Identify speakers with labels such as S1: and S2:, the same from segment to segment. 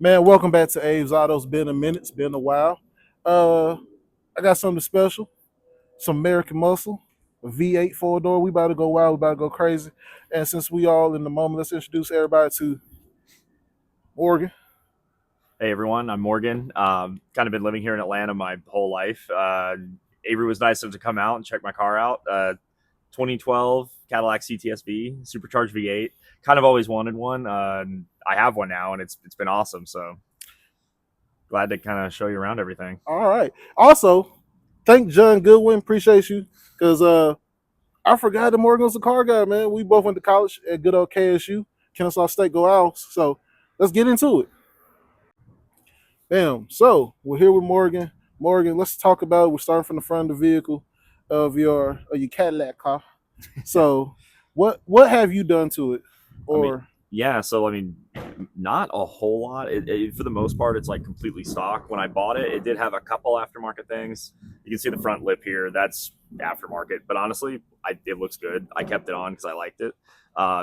S1: Man, welcome back to Abe's Auto. It's been a minute. It's been a while. Uh, I got something special. Some American Muscle, a V8 four-door. We about to go wild. We about to go crazy. And since we all in the moment, let's introduce everybody to Morgan.
S2: Hey everyone, I'm Morgan. Kind of been living here in Atlanta my whole life. Avery was nice enough to come out and check my car out. 2012 Cadillac CTS-V Supercharged V8. Kind of always wanted one. I have one now, and it's been awesome. So glad to kind of show you around everything.
S1: All right. Also, thank John Goodwin. Appreciate you. Because I forgot that Morgan was a car guy, man. We both went to college at good old KSU, Kennesaw State Go Owls. So let's get into it. Bam. So we're here with Morgan. Morgan, let's talk about it. We're starting from the front of the vehicle of your Cadillac car. So what have you done to it? Or
S2: Yeah, so I mean, not a whole lot. For the most part, it's like completely stock. When I bought it, it did have a couple aftermarket things. You can see the front lip here. That's aftermarket, but honestly, it looks good. I kept it on because I liked it.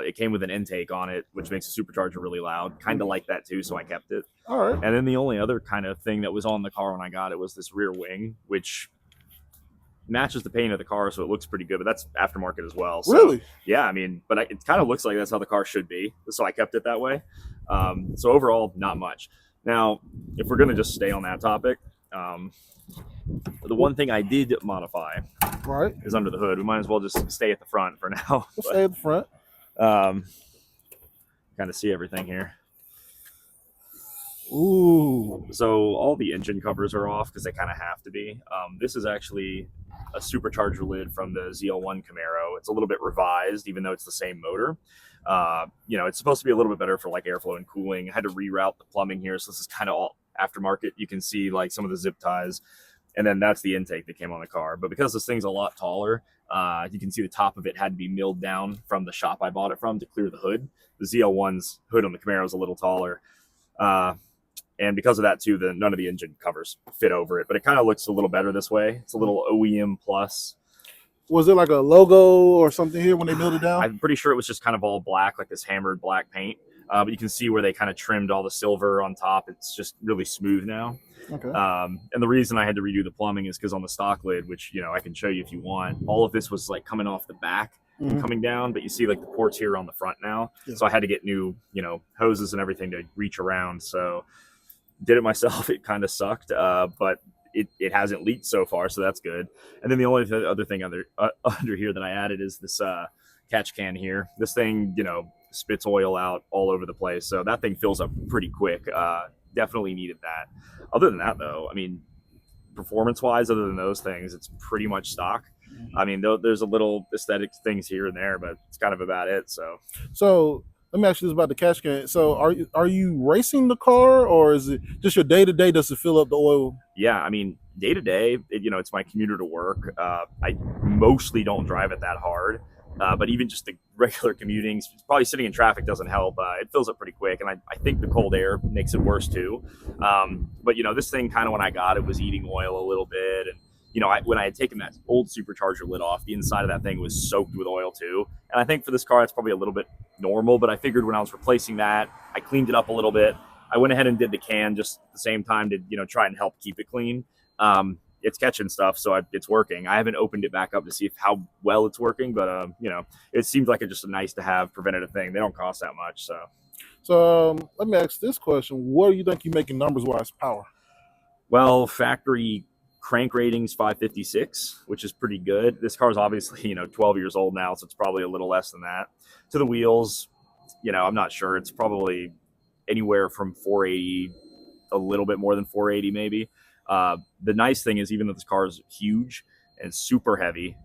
S2: It came with an intake on it, which makes the supercharger really loud. Kind of like that too, so I kept it.
S1: all right.
S2: And then the only other kind of thing that was on the car when I got it was this rear wing, which matches the paint of the car, so it looks pretty good. But that's aftermarket as well. So,
S1: Really?
S2: yeah, I mean, but it kind of looks like that's how the car should be. So I kept it that way. So overall, not much. Now, if we're gonna just stay on that topic, the one thing I did modify
S1: Right.
S2: is under the hood. We might as well just stay at the front for now.
S1: Let's stay at the front.
S2: Kind of see everything here.
S1: Ooh.
S2: So all the engine covers are off because they kind of have to be. This is actually a supercharger lid from the ZL1 Camaro. It's a little bit revised, even though it's the same motor. It's supposed to be a little bit better for like airflow and cooling. I had to reroute the plumbing here, so this is kind of all aftermarket. You can see like some of the zip ties, and then that's the intake that came on the car. But because this thing's a lot taller, you can see the top of it had to be milled down from the shop I bought it from to clear the hood. The ZL1's hood on the Camaro is a little taller. And because of that too, none of the engine covers fit over it, but it kind of looks a little better this way. It's a little OEM plus.
S1: Was it like a logo or something here when they milled it down?
S2: I'm pretty sure it was just kind of all black, like this hammered black paint. But you can see where they kind of trimmed all the silver on top. It's just really smooth now.
S1: Okay.
S2: And the reason I had to redo the plumbing is because on the stock lid, which I can show you if you want, all of this was like coming off the back and coming down, but you see like the ports here on the front now.
S1: Yeah.
S2: So I had to get new, hoses and everything to reach around. So did it myself. It kind of sucked, but it hasn't leaked so far, so that's good. And then the only other thing under here that I added is this catch can here. This thing, spits oil out all over the place, so that thing fills up pretty quick. Definitely needed that. Other than that, though, I mean, performance-wise, other than those things, it's pretty much stock. I mean, there's a little aesthetic things here and there, but it's kind of about it.
S1: So let me ask you this about the catch can. So are you racing the car, or is it just your day to day? Does it fill up the oil?
S2: Yeah, I mean, day to day, it's my commuter to work. I mostly don't drive it that hard, but even just the regular commuting, probably sitting in traffic doesn't help. It fills up pretty quick, and I think the cold air makes it worse too. But this thing kind of when I got it was eating oil a little bit, and when I had taken that old supercharger lid off, the inside of that thing was soaked with oil too. And I think for this car, it's probably a little bit normal, but I figured when I was replacing that, I cleaned it up a little bit. I went ahead and did the can just at the same time to, try and help keep it clean. It's catching stuff, so it's working. I haven't opened it back up to see how well it's working, but, it seems like it's just a nice to have preventative thing. They don't cost that much, so.
S1: So let me ask this question. What do you think you're making numbers-wise power?
S2: Well, factory crank rating's 556, which is pretty good. This car's obviously 12 years old now, so it's probably a little less than that. To the wheels, I'm not sure. It's probably anywhere from 480, a little bit more than 480 maybe. The nice thing is, even though this car is huge and super heavy,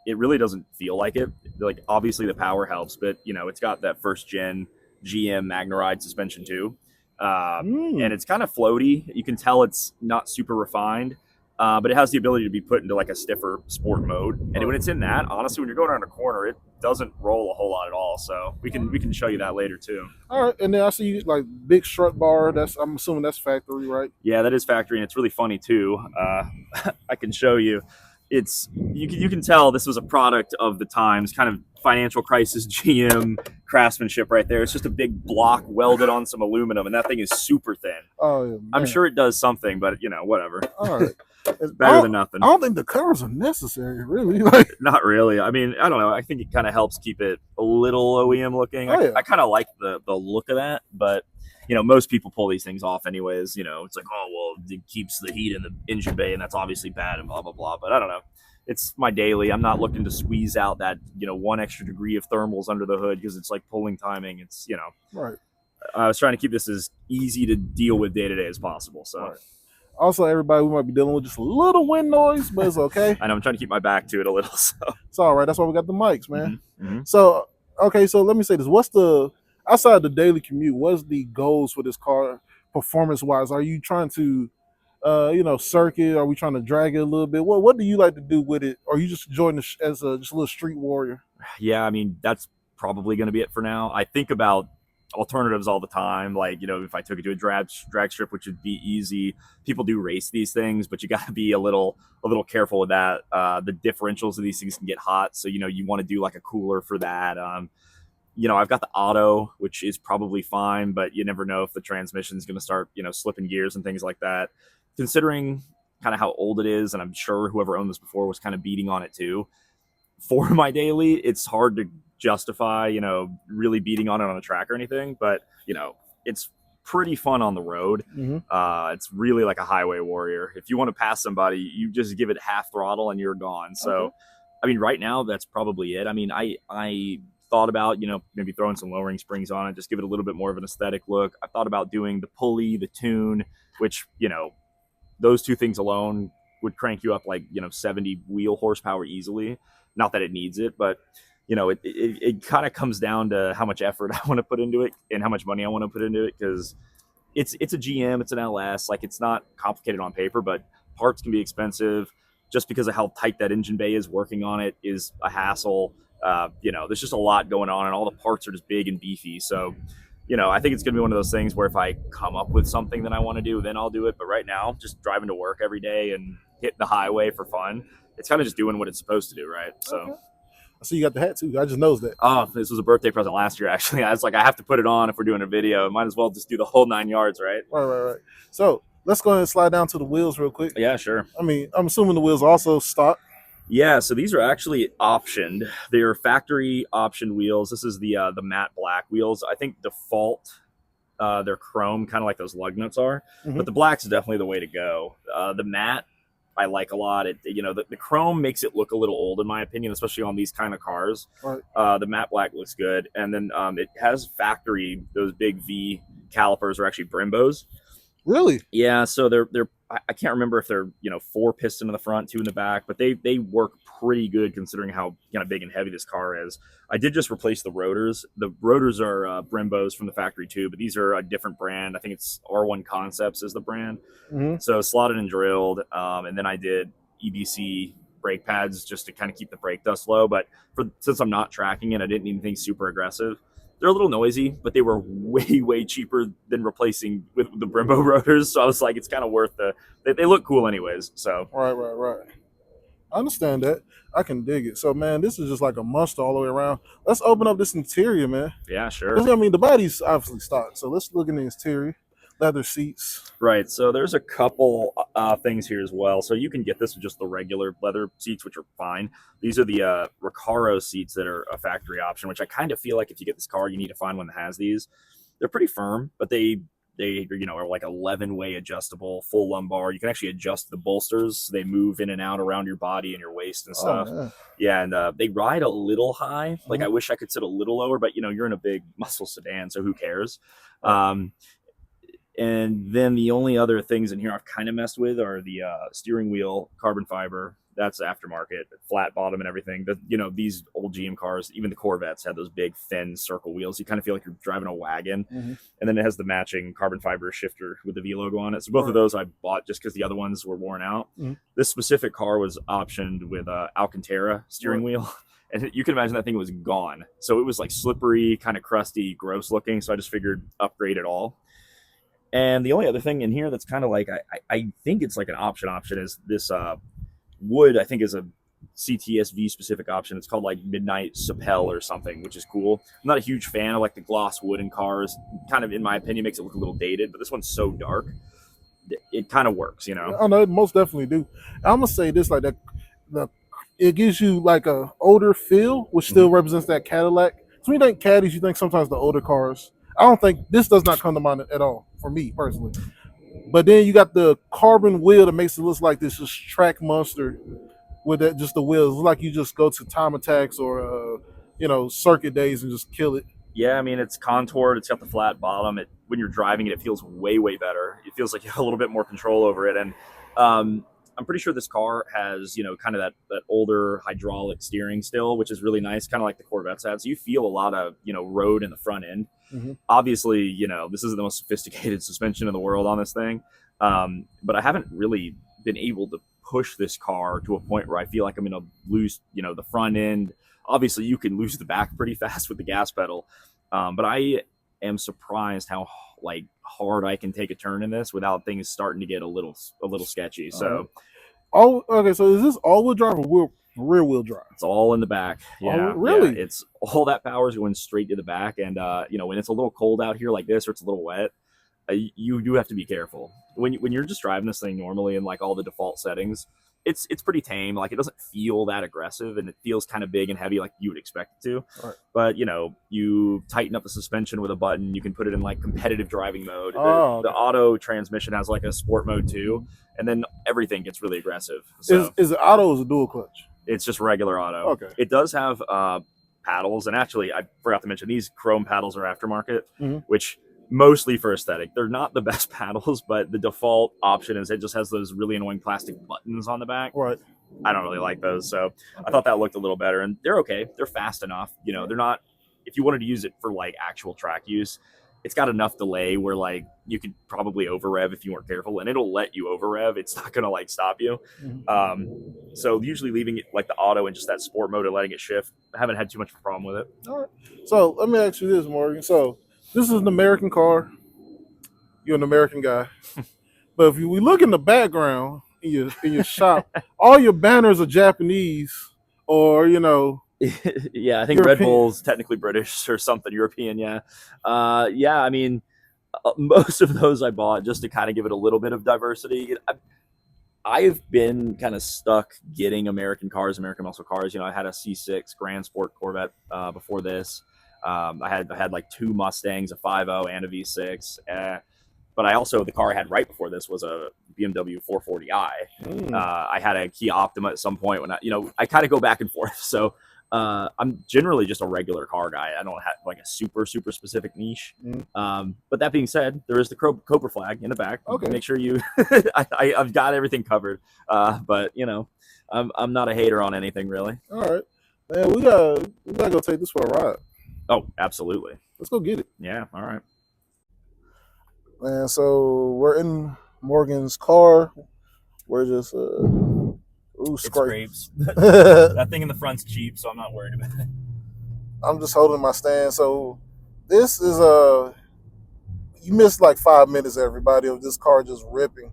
S2: it really doesn't feel like it. Like, obviously the power helps, but it's got that first gen GM Magneride suspension too. And it's kind of floaty. You can tell it's not super refined. But it has the ability to be put into like a stiffer sport mode, and when it's in that, honestly, when you're going around a corner, it doesn't roll a whole lot at all. So we can show you that later too.
S1: All right, and then I see you like big strut bar. I'm assuming that's factory, right?
S2: Yeah, that is factory, and it's really funny too. I can show you. it's you can tell this was a product of the times, kind of financial crisis GM craftsmanship right there. It's just a big block welded on some aluminum, and that thing is super thin.
S1: Oh yeah,
S2: I'm
S1: man.
S2: sure it does something, but whatever.
S1: All right.
S2: It's better than nothing.
S1: I don't think the covers are necessary, really. Like,
S2: not really. I mean, I don't know. I think it kind of helps keep it a little OEM looking.
S1: Oh, yeah.
S2: I kind of like the look of that, but most people pull these things off anyways. It's like, oh well, it keeps the heat in the engine bay, and that's obviously bad, and blah blah blah. But I don't know. It's my daily. I'm not looking to squeeze out that 1 extra degree of thermals under the hood because it's like pulling timing. It's
S1: right.
S2: I was trying to keep this as easy to deal with day to day as possible. So.
S1: Right. Also, everybody, we might be dealing with just a little wind noise, but it's okay.
S2: I know, I'm trying to keep my back to it a little, so
S1: it's all right. That's why we got the mics, man.
S2: Mm-hmm.
S1: So, okay, so let me say this: what's the outside the daily commute? What's the goals for this car, performance-wise? Are you trying to, circuit? Are we trying to drag it a little bit? What do you like to do with it? Or are you just enjoying it as just a little street warrior?
S2: Yeah, I mean that's probably going to be it for now. I think about alternatives all the time, like if I took it to a drag strip, which would be easy. People do race these things, but you got to be a little careful with that. The differentials of these things can get hot, so you want to do like a cooler for that. I've got the auto, which is probably fine, but you never know if the transmission is going to start slipping gears and things like that. Considering kind of how old it is, and I'm sure whoever owned this before was kind of beating on it too. For my daily, it's hard to justify, really beating on it on a track or anything, but it's pretty fun on the road.
S1: Mm-hmm.
S2: It's really like a highway warrior. If you want to pass somebody, you just give it half throttle and you're gone. So, okay. I mean, right now that's probably it. I mean, I thought about, maybe throwing some lowering springs on it, just give it a little bit more of an aesthetic look. I thought about doing the pulley, the tune, which, those two things alone would crank you up like, 70 wheel horsepower easily. Not that it needs it, but it kind of comes down to how much effort I want to put into it and how much money I want to put into it, because it's a GM, it's an LS, like it's not complicated on paper, but parts can be expensive just because of how tight that engine bay is. Working on it is a hassle. There's just a lot going on, and all the parts are just big and beefy. So, I think it's going to be one of those things where if I come up with something that I want to do, then I'll do it. But right now, just driving to work every day and hitting the highway for fun, it's kind of just doing what it's supposed to do, right? So.
S1: Okay. I see you got the hat too. I just noticed that.
S2: Oh, this was a birthday present last year, actually. I was like, I have to put it on if we're doing a video. Might as well just do the whole 9 yards, right?
S1: Right. So let's go ahead and slide down to the wheels real quick.
S2: Yeah, sure.
S1: I mean, I'm assuming the wheels are also stock.
S2: Yeah, so these are actually optioned. They're factory optioned wheels. This is the matte black wheels. I think default, they're chrome, kind of like those lug nuts are. Mm-hmm. But the black's definitely the way to go. The matte, I like a lot. The chrome makes it look a little old, in my opinion, especially on these kind of cars. Right. The matte black looks good. And then it has factory, those big V calipers are actually Brembos.
S1: Really?
S2: Yeah, so they're I can't remember if they're 4 piston in the front, 2 in the back, but they work pretty good considering how kind of big and heavy this car is. I did just replace the rotors. The rotors are Brembos from the factory too, but these are a different brand. I think it's R1 Concepts is the brand. Mm-hmm. So slotted and drilled, and then I did EBC brake pads just to kind of keep the brake dust low. But since I'm not tracking it, I didn't need anything super aggressive. They're a little noisy, but they were way cheaper than replacing with the Brembo rotors. So I was like, it's kind of worth they look cool anyways. So
S1: right. I understand that. I can dig it. So man, this is just like a monster all the way around. Let's open up this interior, man.
S2: Yeah, sure.
S1: I mean, the body's obviously stock. So let's look in the interior. Leather seats.
S2: Right. So there's a couple things here as well. So you can get this with just the regular leather seats, which are fine. These are the Recaro seats that are a factory option, which I kind of feel like if you get this car, you need to find one that has these. They're pretty firm, but they are like 11-way adjustable, full lumbar. You can actually adjust the bolsters. So they move in and out around your body and your waist and stuff. Oh, yeah, and they ride a little high. Like, I wish I could sit a little lower, but you're in a big muscle sedan, so who cares? And then the only other things in here I've kind of messed with are the steering wheel, carbon fiber. That's aftermarket, flat bottom and everything. These old GM cars, even the Corvettes, had those big, thin circle wheels. You kind of feel like you're driving a wagon. Mm-hmm. And then it has the matching carbon fiber shifter with the V logo on it. So both of those I bought just because the other ones were worn out. Mm-hmm. This specific car was optioned with Alcantara steering wheel. And you can imagine that thing was gone. So it was like slippery, kind of crusty, gross looking. So I just figured upgrade it all. And the only other thing in here that's kind of like, I think it's like an option is this wood, I think, is a CTS-V specific option. It's called like Midnight Sapel or something, which is cool. I'm not a huge fan of like the gloss wood in cars. Kind of, in my opinion, makes it look a little dated, but this one's so dark. It kind of works, you know?
S1: I know it most definitely do. I'm gonna say this like that, the it gives you like a older feel, which still represents that Cadillac. So when you think Caddies, you think sometimes the older cars. I don't think this does not come to mind at all for me personally. But then you got the carbon wheel that makes it look like this just track monster with that just the wheels. It's like you just go to time attacks or circuit days and just kill it.
S2: Yeah, I mean, it's contoured. It's got the flat bottom. When you're driving it, it feels way, way better. It feels like you have a little bit more control over it. And I'm pretty sure this car has, kind of that older hydraulic steering still, which is really nice, kind of like the Corvettes had. So you feel a lot of, road in the front end.
S1: Mm-hmm.
S2: Obviously, this isn't the most sophisticated suspension in the world on this thing. But I haven't really been able to push this car to a point where I feel like I'm going to lose, the front end. Obviously, you can lose the back pretty fast with the gas pedal. But I am surprised how hard I can take a turn in this without things starting to get a little sketchy. So,
S1: okay. So is this all-wheel drive or rear-wheel drive?
S2: It's all in the back. Yeah,
S1: really?
S2: Yeah, it's all that power is going straight to the back. And when it's a little cold out here like this, or it's a little wet, you do have to be careful when you're just driving this thing normally in like all the default settings. It's pretty tame. Like, it doesn't feel that aggressive, and it feels kind of big and heavy like you would expect it to. Right. But you tighten up the suspension with a button. You can put it in like competitive driving mode. The auto transmission has like a sport mode too, and then everything gets really aggressive. So
S1: is it auto or is it dual clutch?
S2: It's just regular auto.
S1: Okay.
S2: It does have paddles, and actually I forgot to mention these chrome paddles are aftermarket, which mostly for aesthetic. They're not the best paddles, but the default option is it just has those really annoying plastic buttons on the back.
S1: Right.
S2: I don't really like those, so I thought that looked a little better, and they're okay. They're fast enough. They're not, if you wanted to use it for like actual track use, it's got enough delay where like you could probably over rev if you weren't careful, and it'll let you over rev. It's not gonna like stop you. So usually leaving it like the auto and just that sport mode and letting it shift, I haven't had too much of a problem with it.
S1: All right. So let me ask you this, Morgan. So this is an American car. You're an American guy. But if we look in the background in your shop, all your banners are Japanese or,
S2: Yeah, I think
S1: European.
S2: Red Bull's technically British or something, European, yeah. I mean, most of those I bought just to kind of give it a little bit of diversity. I've been kind of stuck getting American cars, American muscle cars. I had a C6 Grand Sport Corvette before this. I had like two Mustangs, a 5.0 and a V6. But I also, the car I had right before this was a BMW 440i. I had a Kia Optima at some point when I kind of go back and forth. So I'm generally just a regular car guy. I don't have like a super, super specific niche. But that being said, there is the Cobra flag in the back.
S1: Okay.
S2: Make sure you, I've got everything covered. But I'm not a hater on anything really.
S1: All right, man, we gotta go take this for a ride.
S2: Oh, absolutely.
S1: Let's go get it.
S2: Yeah. All right.
S1: Man, so we're in Morgan's car. We're just
S2: scrapes. That thing in the front's cheap, so I'm not worried about it.
S1: I'm just holding my stand. So this is you missed like 5 minutes, everybody, of this car just ripping.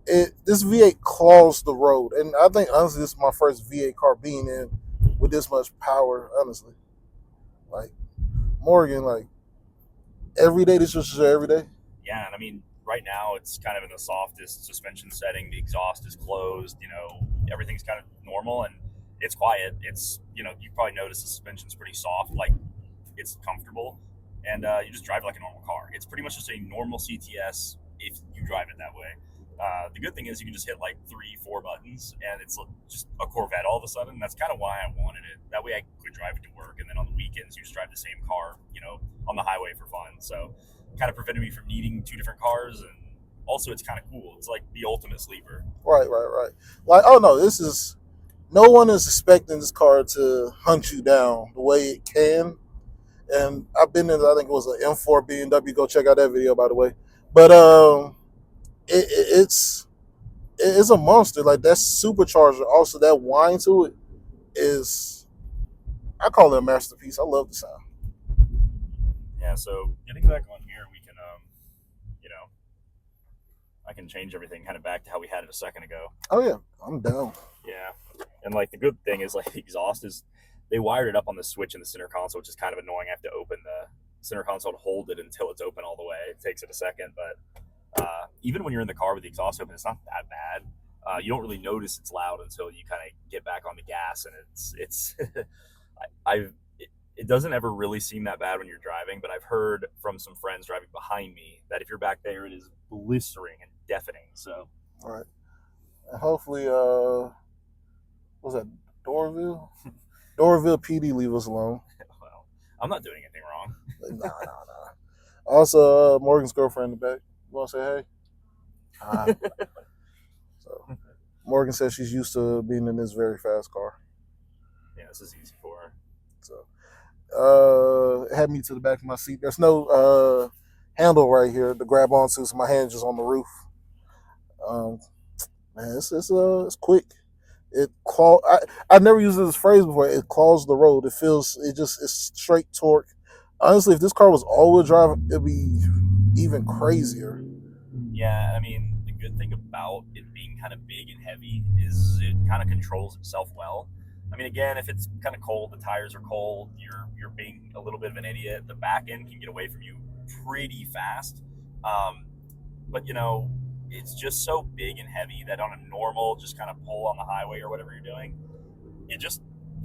S1: This V8 claws the road, and I think honestly this is my first V8 car being in with this much power. Honestly, like Morgan, like every day, this was your every day.
S2: Yeah, and I mean, right now it's kind of in the softest suspension setting. The exhaust is closed. Everything's kind of normal and it's quiet. It's you probably notice the suspension's pretty soft, like it's comfortable, and you just drive like a normal car. It's pretty much just a normal CTS if you drive it that way. The good thing is you can just hit like 3-4 buttons and it's just a Corvette all of a sudden. That's kind of why I wanted it. That way I could drive it to work, and then on the weekends you just drive the same car, on the highway for fun. So kind of prevented me from needing two different cars, and also it's kind of cool. It's like the ultimate sleeper.
S1: Right. Like, oh no, no one is expecting this car to hunt you down the way it can. And I've been in, I think it was an M4 BMW. Go check out that video, by the way. But it's a monster. Like that Supercharger, also that whine to it is, I call it a masterpiece. I love the sound.
S2: Yeah, so getting back on here, we can, can change everything kind of back to how we had it a second ago.
S1: Oh yeah, I'm down.
S2: Yeah, and like the good thing is like the exhaust is they wired it up on the switch in the center console, which is kind of annoying. I have to open the center console to hold it until it's open all the way. It takes it a second, but even when you're in the car with the exhaust open, it's not that bad. You don't really notice it's loud until you kind of get back on the gas, and it's it doesn't ever really seem that bad when you're driving, but I've heard from some friends driving behind me that if you're back there, it is blistering and deafening. So,
S1: all right, and hopefully, what's that, Doraville? Doraville PD, leave us alone.
S2: well, I'm not doing anything wrong.
S1: Nah. Also, Morgan's girlfriend in the back. You want to say hey? So, Morgan says she's used to being in this very fast car.
S2: Yeah, this is easy for her.
S1: So, had me to the back of my seat. There's no handle right here to grab onto, so my hand's just on the roof. Man, it's quick. I never used this phrase before. It claws the road. It's straight torque. Honestly, if this car was all-wheel drive, it'd be even crazier.
S2: Yeah, I mean, the good thing about it being kind of big and heavy is it kind of controls itself well. I mean, again, if it's kind of cold, the tires are cold, you're being a little bit of an idiot. The back end can get away from you pretty fast. But, you know, it's just so big and heavy that on a normal, just kind of pull on the highway or whatever you're doing, you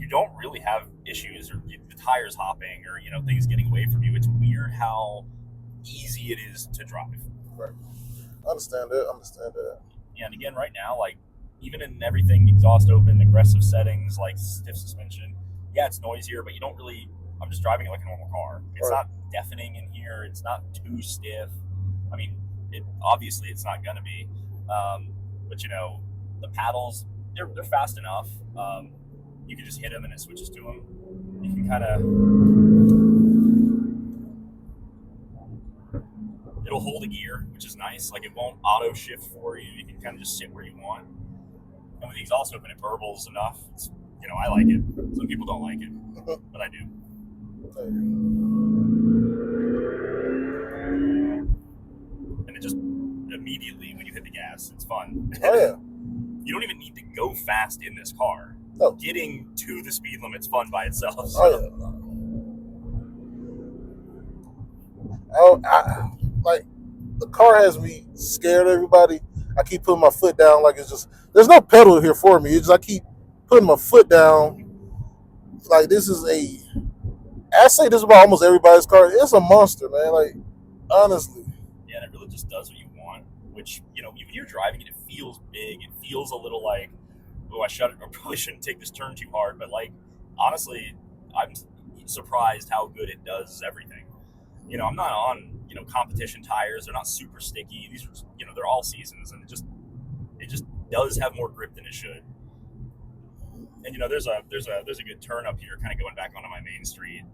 S2: don't really have issues or the tires hopping or, you know, things getting away from you. It's weird how easy it is to drive.
S1: Right. I understand that.
S2: Yeah, and again, right now, like, even in everything, exhaust open, aggressive settings, like stiff suspension, yeah, it's noisier, but you don't really, I'm just driving it like a normal car. It's not deafening in here. It's not too stiff. I mean, obviously it's not going to be. But, you know, the paddles, they're fast enough. You can just hit them and it switches to them. You can kind of, it'll hold a gear, which is nice. Like, it won't auto shift for you. You can kind of just sit where you want. And with the exhaust open, it burbles enough. It's, you know, I like it. Some people don't like it, but I do. And it just immediately, when you hit the gas, it's fun.
S1: Oh yeah.
S2: You don't even need to go fast in this car.
S1: No.
S2: Getting to the speed limit's fun by itself. So.
S1: Oh yeah. Like, the car has me scared of everybody. I keep putting my foot down like it's just, there's no pedal here for me. It's just I keep putting my foot down. Like, I say this about almost everybody's car. It's a monster, man. Like, honestly.
S2: Yeah, and it really just does what you want, which, you know, when you're driving it, it feels big. It feels a little like, oh, I probably shouldn't take this turn too hard. But, like, honestly, I'm surprised how good it does everything. You know, I'm not on, you know, competition tires. They're not super sticky. These are, you know, they're all seasons, and it just does have more grip than it should. And, you know, there's a good turn up here, kind of going back onto my main street.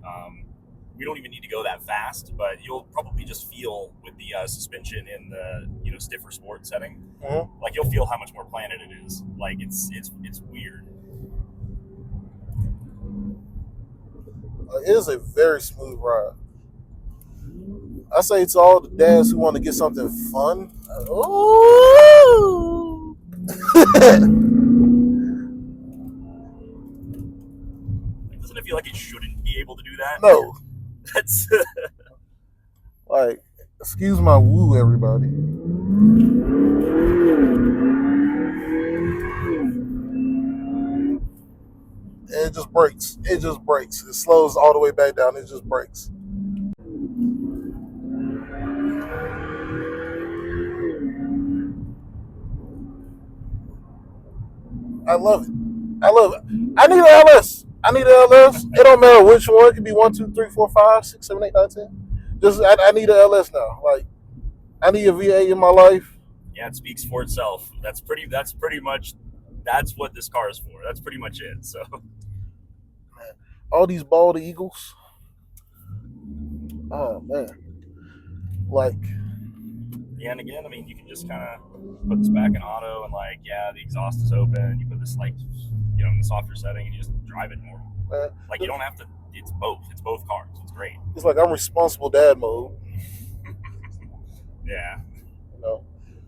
S2: We don't even need to go that fast, but you'll probably just feel with the suspension in the, you know, stiffer sport setting, like, you'll feel how much more planted it is. Like, it's weird.
S1: It is a very smooth ride. I say to all the dads who want to get something fun, ooh.
S2: Doesn't it feel like it shouldn't be able to do that?
S1: No.
S2: That's
S1: like, excuse my woo, everybody. And it just breaks. It slows all the way back down. It just breaks. I love it. I need an LS. It don't matter which one. It could be 1, 2, 3, 4, 5, 6, 7, 8, 9, 10. Just I need an LS now. Like, I need a V8 in my life.
S2: Yeah, it speaks for itself. That's pretty much what this car is for. That's pretty much it. So,
S1: man, all these bald eagles. Oh man. Like,
S2: yeah, and again, I mean, you can just kind of put this back in auto, and, like, yeah, the exhaust is open. You put this, like, you know, in the softer setting, and you just drive it normal. Like, you don't have to. It's both cars. It's great.
S1: It's like I'm responsible dad mode.
S2: Yeah.
S1: You know,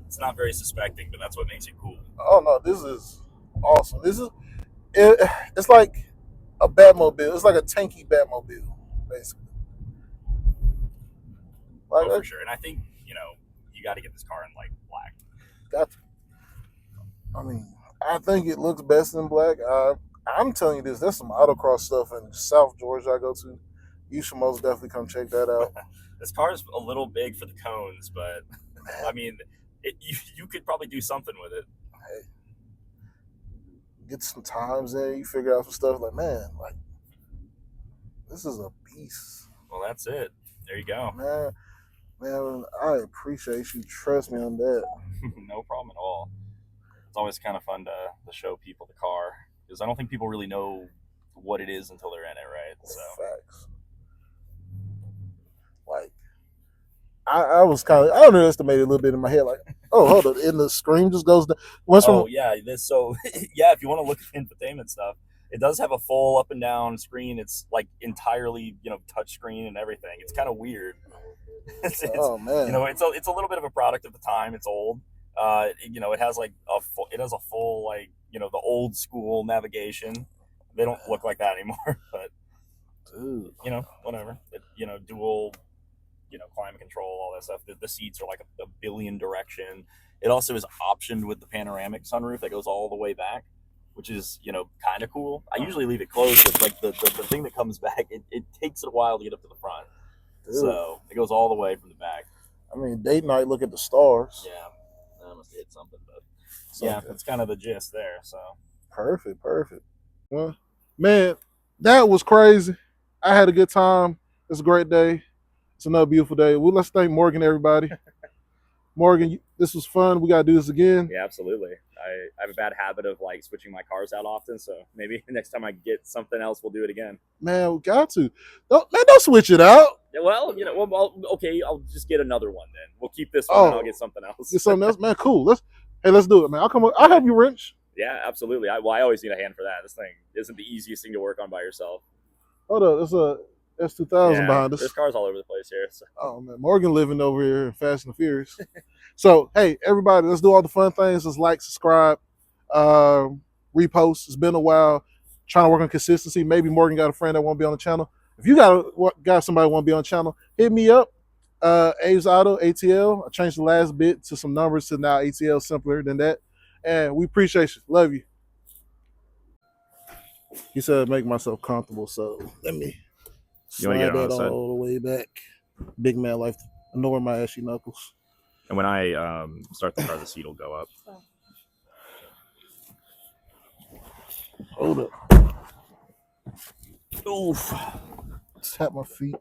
S2: It's not very suspecting, but that's what makes it cool.
S1: Oh no, this is awesome. It's like a Batmobile. It's like a tanky Batmobile, basically. Like,
S2: Oh, for sure. And I think, you got to get this car in like black.
S1: got to. I mean, I think it looks best in black. I'm telling you this. There's some autocross stuff in South Georgia I go to. You should most definitely come check that out.
S2: This car is a little big for the cones, but I mean, you could probably do something with it.
S1: Hey, get some times in. You figure out some stuff. Like, man, like this is a beast.
S2: Well, that's it. There you go.
S1: Man, I appreciate you. Trust me on that.
S2: No problem at all. It's always kind of fun to show people the car because I don't think people really know what it is until they're in it, right? So
S1: facts. Like, I was kind of I underestimated a little bit in my head. Like, oh, hold on, and the screen just goes down.
S2: Yeah, yeah. If you want to look at infotainment stuff, it does have a full up and down screen. It's like entirely touch screen and everything. It's kind of weird.
S1: Oh man,
S2: it's a little bit of a product of the time. It's old. It has like a full like the old school navigation. They don't look like that anymore, but
S1: dude,
S2: whatever. Dual climate control, all that stuff. The seats are like a billion direction. It also is optioned with the panoramic sunroof that goes all the way back, which is kind of cool. I usually leave it closed, but like the thing that comes back, it takes it a while to get up to the front. Dude. So it goes all the way from the back.
S1: I mean, date night, look at the stars.
S2: Yeah, I must hit something, but yeah, that's kind of the gist there. So
S1: perfect. Well, man, that was crazy. I had a good time. It's a great day. It's another beautiful day. Well, let's thank Morgan, everybody. Morgan, this was fun. We got to do this again.
S2: Yeah, absolutely. I have a bad habit of like switching my cars out often, so maybe next time I get something else, we'll do it again.
S1: Man, we got to. Don't switch it out.
S2: Well, okay, I'll just get another one then. We'll keep this one and I'll get something else.
S1: Get something else? Man, cool. Let's do it, man. I'll help you wrench.
S2: Yeah, absolutely. I always need a hand for that. This thing isn't the easiest thing to work on by yourself.
S1: Hold up, there's a S2000 behind us.
S2: There's cars all over the place here. So.
S1: Oh man, Morgan living over here in Fast and the Furious. So hey, everybody, let's do all the fun things. Let's like, subscribe, repost. It's been a while. Trying to work on consistency. Maybe Morgan got a friend that won't be on the channel. If you got somebody who won't be on the channel, hit me up. Aves Auto, ATL. I changed the last bit to some numbers to now ATL, simpler than that. And we appreciate you. Love you. He said make myself comfortable, so let me slide that all the way back. Big man life. Ignore my ashy knuckles.
S2: And when I start the car, the seat will go up.
S1: Hold up. Oof. Tap my feet.